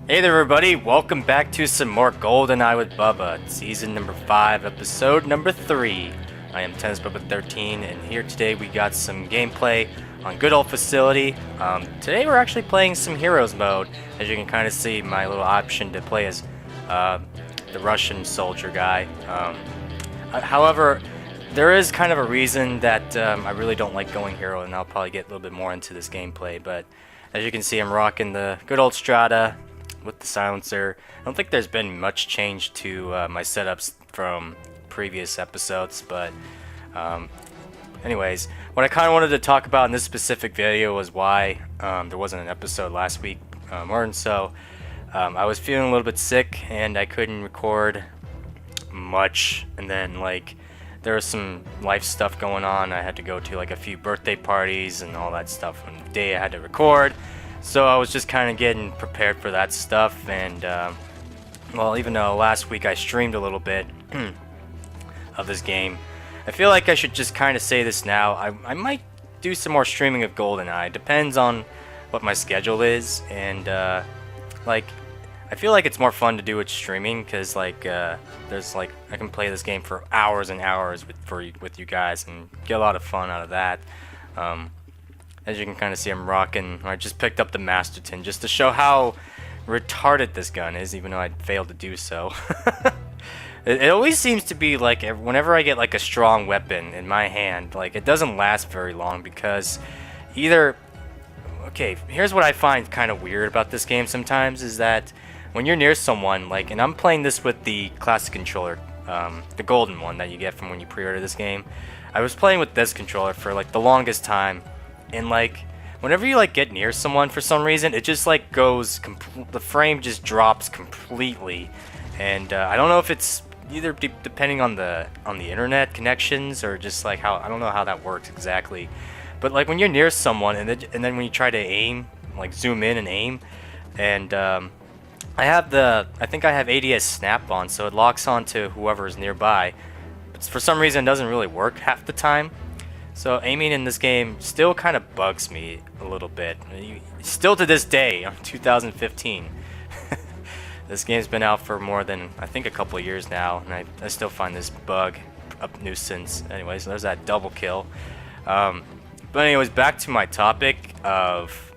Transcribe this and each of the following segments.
Hey there everybody, welcome back to some more GoldenEye with Bubba, season number 5, episode number 3. I am Tennis Bubba 13, and here today we got some gameplay on good old Facility. Today we're actually playing some Heroes mode. As you can kind of see, my little option to play as the Russian soldier guy. However, there is kind of a reason that I really don't like going Hero, and I'll probably get a little bit more into this gameplay, but as you can see, I'm rocking the good old Strata with the silencer. I don't think there's been much change to my setups from previous episodes, but anyways, what I kind of wanted to talk about in this specific video was why there wasn't an episode last week, or so. I was feeling a little bit sick and I couldn't record much, and then like there was some life stuff going on. I had to go to like a few birthday parties and all that stuff on the day I had to record. So I was just kind of getting prepared for that stuff, and well, even though last week I streamed a little bit of this game, I feel like I should just kind of say this now. I might do some more streaming of GoldenEye. Depends on what my schedule is, and like I feel like it's more fun to do it streaming because like there's like I can play this game for hours and hours with you guys and get a lot of fun out of that. As you can kind of see, I'm rocking. I just picked up the Masterton just to show how retarded this gun is, even though I failed to do so. It always seems to be like whenever I get like a strong weapon in my hand, like it doesn't last very long because either... Okay, here's what I find kind of weird about this game sometimes is that when you're near someone, like, and I'm playing this with the classic controller, the golden one that you get from when you pre-order this game. I was playing with this controller for like the longest time. And like, whenever you like get near someone for some reason, it just like goes, the frame just drops completely. And I don't know if it's either depending on the internet connections or just like how, I don't know how that works exactly. But like when you're near someone and then when you try to aim, like zoom in and aim, and I think I have ADS snap on, so it locks on to whoever is nearby. But for some reason it doesn't really work half the time. So aiming in this game still kind of bugs me a little bit. Still to this day, 2015. This game's been out for more than, I think, a couple of years now, and I still find this bug a nuisance. Anyways, there's that double kill. But anyways, back to my topic of,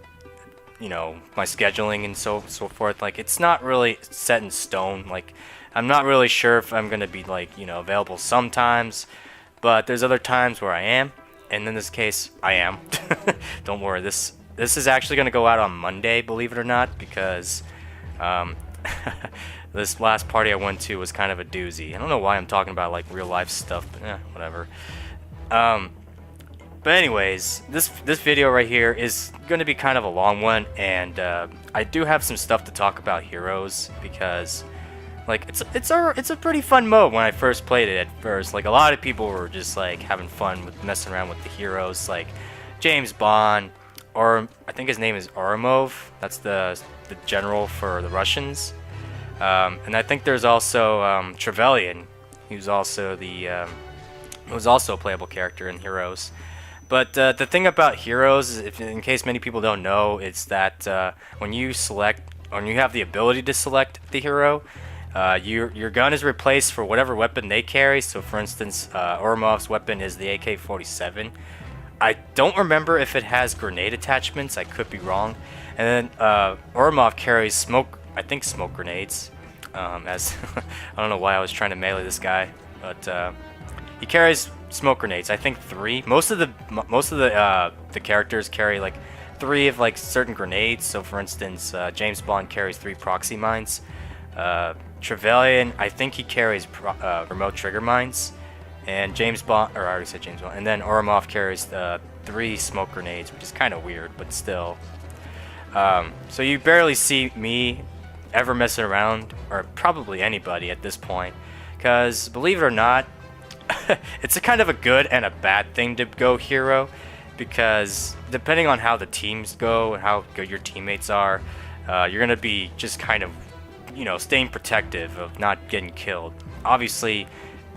you know, my scheduling and so forth. Like, it's not really set in stone. Like, I'm not really sure if I'm gonna be like, you know, available sometimes, but there's other times where I am. And in this case, I am. Don't worry, this is actually going to go out on Monday, believe it or not, because this last party I went to was kind of a doozy. I don't know why I'm talking about like real life stuff, but whatever. But anyways, this video right here is going to be kind of a long one, and I do have some stuff to talk about Heroes because like it's a pretty fun mode. When I first played it at first, like a lot of people were just like having fun with messing around with the heroes, like James Bond, or I think his name is Ourumov. That's the general for the Russians. And I think there's also Trevelyan, who's also a playable character in Heroes. But the thing about Heroes, in case many people don't know, is that when you have the ability to select the hero, your gun is replaced for whatever weapon they carry. So for instance, Ourumov's weapon is the AK-47. I don't remember if it has grenade attachments, I could be wrong. And then Ourumov carries smoke grenades. As I don't know why I was trying to melee this guy, but he carries smoke grenades. I think 3. Most of the characters carry like 3 of like certain grenades. So for instance, James Bond carries 3 proxy mines. Trevelyan, I think he carries remote trigger mines, and James Bond, or I already said James Bond, and then Ourumov carries 3 smoke grenades, which is kind of weird, but still. So you barely see me ever messing around, or probably anybody at this point, because believe it or not, it's a kind of a good and a bad thing to go hero, because depending on how the teams go and how good your teammates are, you're gonna be just kind of, you know, staying protective of not getting killed. Obviously,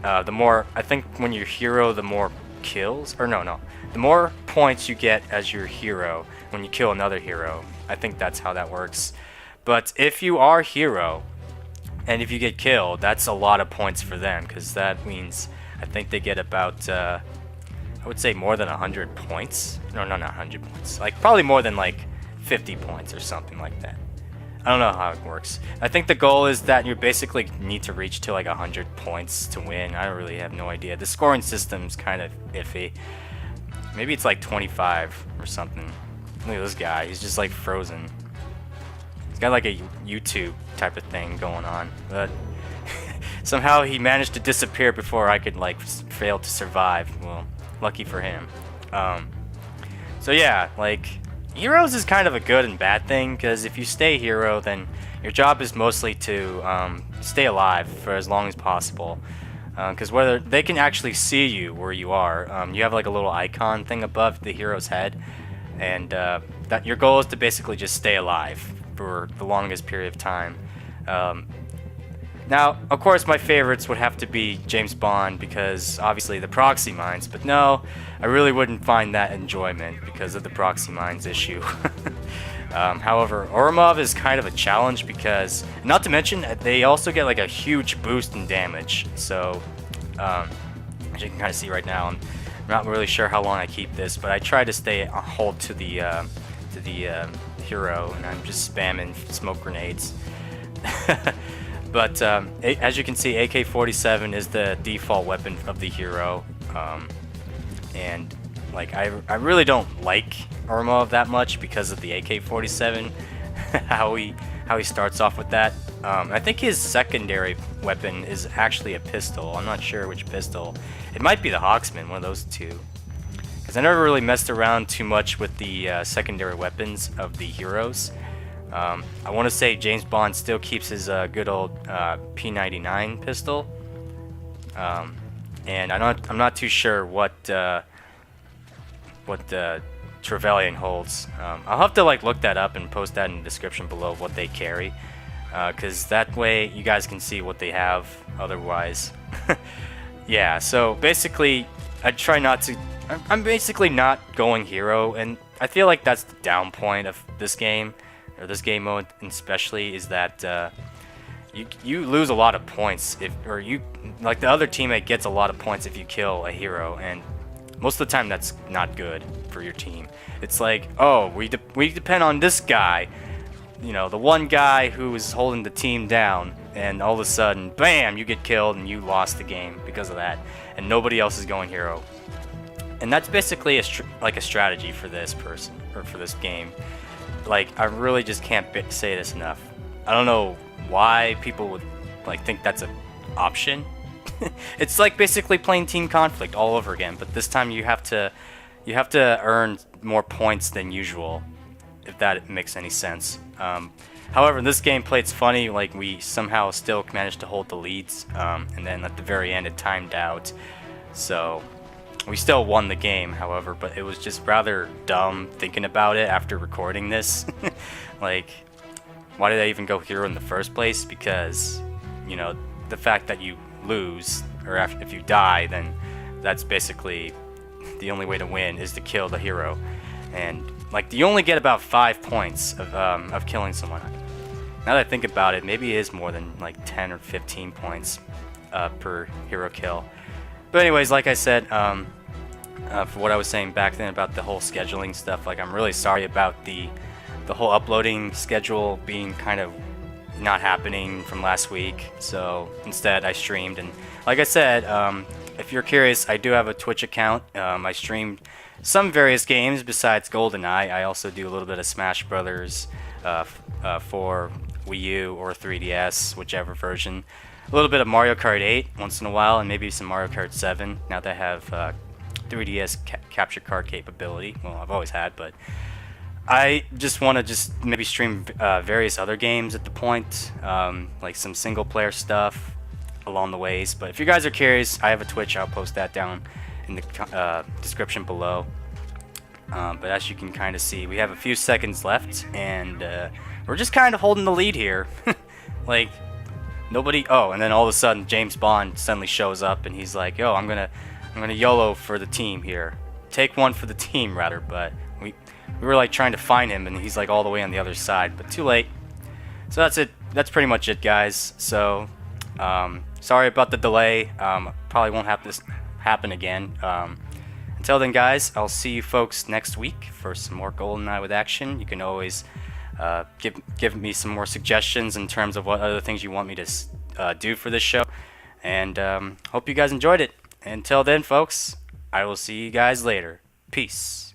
the more, I think when you're hero, the more kills, or no, the more points you get as your hero when you kill another hero. I think that's how that works. But if you are hero, and if you get killed, that's a lot of points for them, because that means I think they get about, I would say more than 100 points. No, not 100 points. Like, probably more than, like, 50 points or something like that. I don't know how it works. I think the goal is that you basically need to reach to, like, 100 points to win. I really have no idea. The scoring system's kind of iffy. Maybe it's, like, 25 or something. Look at this guy. He's just, like, frozen. He's got, like, a YouTube type of thing going on. But somehow he managed to disappear before I could, like, fail to survive. Well, lucky for him. So yeah, like, heroes is kind of a good and bad thing, because if you stay hero, then your job is mostly to stay alive for as long as possible. Because whether they can actually see you where you are, you have like a little icon thing above the hero's head, and that your goal is to basically just stay alive for the longest period of time. Now, of course, my favorites would have to be James Bond, because obviously the proxy mines, but no, I really wouldn't find that enjoyment because of the proxy mines issue. However, Ourumov is kind of a challenge because, not to mention, they also get like a huge boost in damage. So, as you can kind of see right now, I'm not really sure how long I keep this, but I try to stay hold to the hero, and I'm just spamming smoke grenades. But as you can see, AK-47 is the default weapon of the hero, and like I really don't like Ourumov that much because of the AK-47, how he starts off with that. I think his secondary weapon is actually a pistol. I'm not sure which pistol. It might be the Hawksman, one of those two. Because I never really messed around too much with the secondary weapons of the heroes. I want to say James Bond still keeps his good old P99 pistol, and I'm not too sure what Trevelyan holds. I'll have to like look that up and post that in the description below what they carry, because that way you guys can see what they have. Otherwise, yeah. So basically, I try not to. I'm basically not going hero, and I feel like that's the down point of this game. Or this game mode especially, is that you lose a lot of points like the other teammate gets a lot of points if you kill a hero, and most of the time that's not good for your team. It's like, oh, we depend on this guy, you know, the one guy who is holding the team down, and all of a sudden, bam, you get killed and you lost the game because of that, and nobody else is going hero. And that's basically like a strategy for this person, or for this game. Like, I really just can't say this enough. I don't know why people would like think that's an option. It's like basically playing Team Conflict all over again, but this time you have to earn more points than usual, if that makes any sense. However, in this gameplay it's funny, like we somehow still managed to hold the leads, and then at the very end it timed out. So we still won the game, however, but it was just rather dumb thinking about it after recording this. Like, why did I even go hero in the first place? Because, you know, the fact that you lose, or if you die, then that's basically the only way to win is to kill the hero. And, like, you only get about 5 points of killing someone. Now that I think about it, maybe it is more than, like, 10 or 15 points per hero kill. But anyways, like I said, for what I was saying back then about the whole scheduling stuff, like, I'm really sorry about the whole uploading schedule being kind of not happening from last week. So instead I streamed, and like I said, if you're curious, I do have a Twitch account. I streamed some various games besides GoldenEye. I also do a little bit of Smash Brothers for Wii U or 3DS, whichever version. A little bit of Mario Kart 8 once in a while, and maybe some Mario Kart 7 now that I have 3DS capture card capability. Well, I've always had, but I just want to maybe stream various other games at the point, like some single player stuff along the ways. But if you guys are curious, I have a Twitch. I'll post that down in the description below. But as you can kind of see, we have a few seconds left, and we're just kind of holding the lead here. Like, nobody. Oh, and then all of a sudden, James Bond suddenly shows up, and he's like, "Yo, I'm gonna YOLO for the team here. Take one for the team, rather." But we were like trying to find him, and he's like all the way on the other side, but too late. So that's it. That's pretty much it, guys. So sorry about the delay. Probably won't have this happen again. Until then, guys, I'll see you folks next week for some more GoldenEye with action. You can always give me some more suggestions in terms of what other things you want me to do for this show. And hope you guys enjoyed it. Until then, folks, I will see you guys later. Peace.